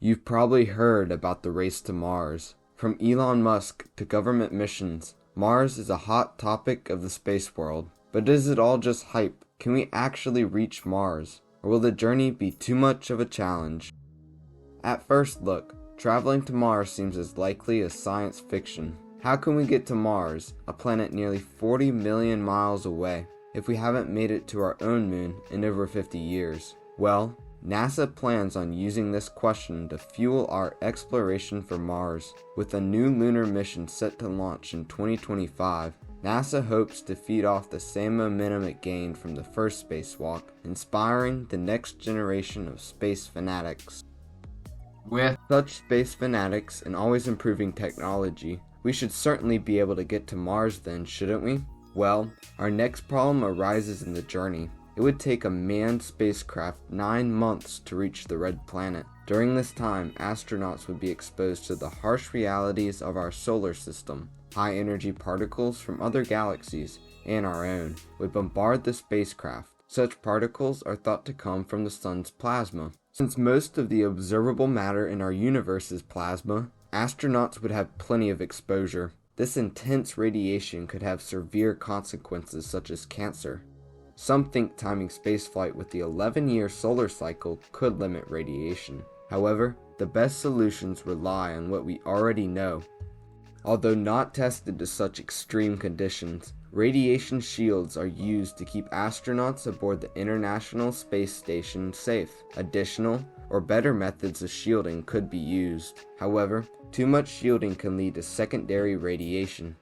You've probably heard about the race to Mars. From Elon Musk to government missions, Mars is a hot topic of the space world. But is it all just hype? Can we actually reach Mars? Or will the journey be too much of a challenge? At first look, traveling to Mars seems as likely as science fiction. How can we get to Mars, a planet nearly 40 million miles away, if we haven't made it to our own moon in over 50 years? Well, NASA plans on using this question to fuel our exploration for Mars. With a new lunar mission set to launch in 2025, NASA hopes to feed off the same momentum it gained from the first spacewalk, inspiring the next generation of space fanatics. With such space fanatics and always improving technology, we should certainly be able to get to Mars then, shouldn't we? Well, our next problem arises in the journey. It would take a manned spacecraft 9 months to reach the red planet. During this time, astronauts would be exposed to the harsh realities of our solar system. High-energy particles from other galaxies, and our own, would bombard the spacecraft. Such particles are thought to come from the sun's plasma. Since most of the observable matter in our universe is plasma, astronauts would have plenty of exposure. This intense radiation could have severe consequences such as cancer. Some think timing spaceflight with the 11-year solar cycle could limit radiation. However, the best solutions rely on what we already know. Although not tested to such extreme conditions, radiation shields are used to keep astronauts aboard the International Space Station safe. Additional or better methods of shielding could be used. However, too much shielding can lead to secondary radiation.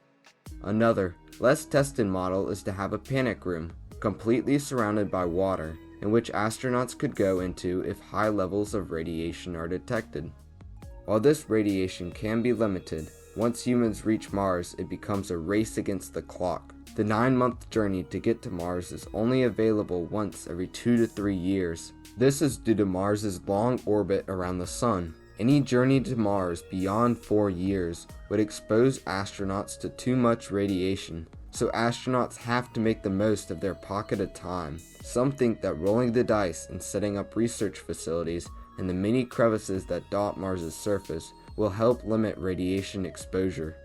Another, less tested model is to have a panic room, completely surrounded by water, in which astronauts could go into if high levels of radiation are detected. While this radiation can be limited, once humans reach Mars, it becomes a race against the clock. The 9-month journey to get to Mars is only available once every 2 to 3 years. This is due to Mars's long orbit around the Sun. Any journey to Mars beyond 4 years would expose astronauts to too much radiation, so astronauts have to make the most of their pocket of time. Some think that rolling the dice and setting up research facilities in the many crevices that dot Mars's surface will help limit radiation exposure.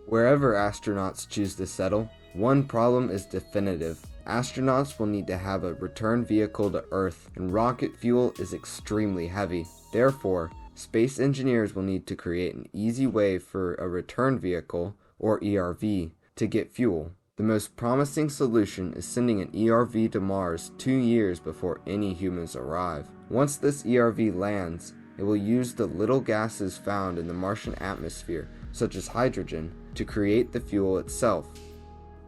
Wherever astronauts choose to settle, one problem is definitive. Astronauts will need to have a return vehicle to Earth, and rocket fuel is extremely heavy. Therefore, space engineers will need to create an easy way for a return vehicle, or ERV, to get fuel. The most promising solution is sending an ERV to Mars 2 years before any humans arrive. Once this ERV lands, it will use the little gases found in the Martian atmosphere, such as hydrogen, to create the fuel itself.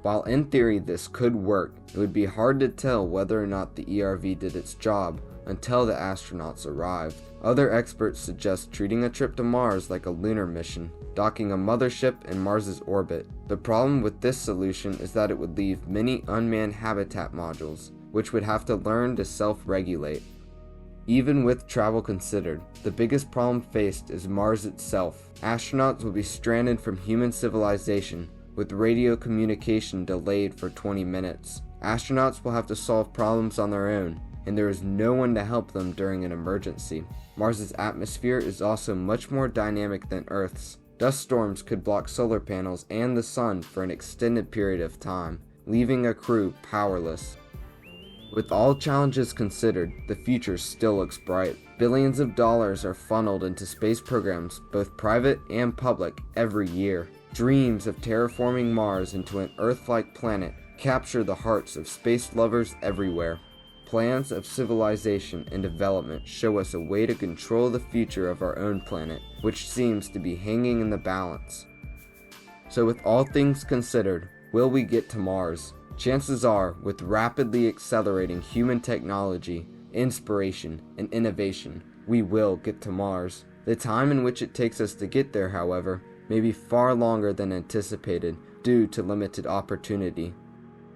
While in theory this could work, it would be hard to tell whether or not the ERV did its job until the astronauts arrived. Other experts suggest treating a trip to Mars like a lunar mission, docking a mothership in Mars's orbit. The problem with this solution is that it would leave many unmanned habitat modules, which would have to learn to self-regulate. Even with travel considered, the biggest problem faced is Mars itself. Astronauts will be stranded from human civilization, with radio communication delayed for 20 minutes. Astronauts will have to solve problems on their own, and there is no one to help them during an emergency. Mars's atmosphere is also much more dynamic than Earth's. Dust storms could block solar panels and the sun for an extended period of time, leaving a crew powerless. With all challenges considered, the future still looks bright. Billions of dollars are funneled into space programs, both private and public, every year. Dreams of terraforming Mars into an Earth-like planet capture the hearts of space lovers everywhere. Plans of civilization and development show us a way to control the future of our own planet, which seems to be hanging in the balance. So with all things considered, will we get to Mars? Chances are, with rapidly accelerating human technology, inspiration, and innovation, we will get to Mars. The time in which it takes us to get there, however, may be far longer than anticipated due to limited opportunity.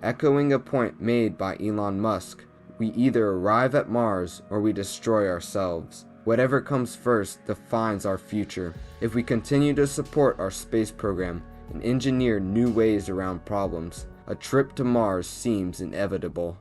Echoing a point made by Elon Musk, we either arrive at Mars or we destroy ourselves. Whatever comes first defines our future. If we continue to support our space program and engineer new ways around problems, a trip to Mars seems inevitable.